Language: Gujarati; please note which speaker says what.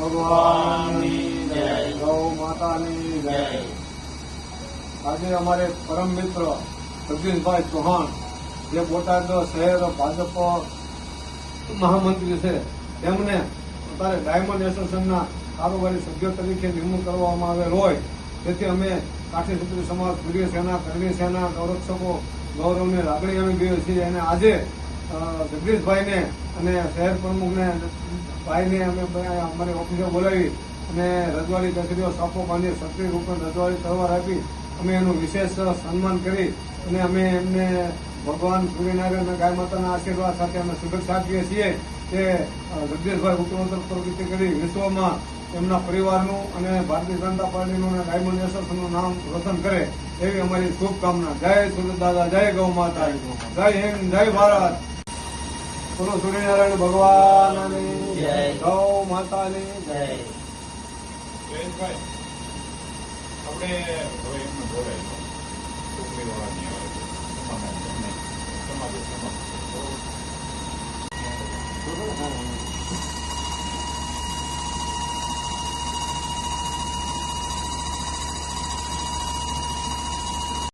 Speaker 1: ભગવાનની જય, ગૌ માતાની જય। આજે અમારે પરમ મિત્ર જગદીશભાઈ ચૌહાણ, જે બોટાદ શહેર ભાજપ મહામંત્રી છે, તેમને અત્યારે ડાયમંડ એસોસિએશનના કારોબારી સભ્ય તરીકે નિમણૂક કરવામાં આવેલ હોય, તેથી અમે કાઠી ક્ષત્રિય સમાજ, સૂર્ય સેના, કરણી સેના, ગૌરક્ષકો ગૌરવની લાગણી આવી ગઈ છીએ અને આજે જગદીશભાઈને અને શહેર પ્રમુખને ભાઈને અમે અમારી ઓફિસે બોલાવી અને રજવાડી કચેરીઓ સાપો બાંધી સક્રિય રૂપે રજવાડી તલવાર આપી અમે એનું વિશેષ સન્માન કરી અને અમે એમને ભગવાન સૂર્યનારાયણ અને ગાય માતાના આશીર્વાદ સાથે અમે શુભેચ્છા આપીએ છીએ કે જગદીશભાઈ ઉત્તરોત્તર પ્રગતિ કરી વિશ્વમાં એમના પરિવારનું અને ભારતીય જનતા પાર્ટીનું અને ડાયમંડ એસોસિએશનનું નામ રોશન કરે એવી અમારી શુભકામના। જય સુરત દાદા, જય ગૌ માતા, જય હિન્દ, જય ભારત। બોલો સૂર્યનારાયણ ભગવાનની જય, ગૌ માતાની જય।
Speaker 2: જયેશભાઈ, આપણે હવે એમને બોલાય છોકરીવાળાની આવે સમાજ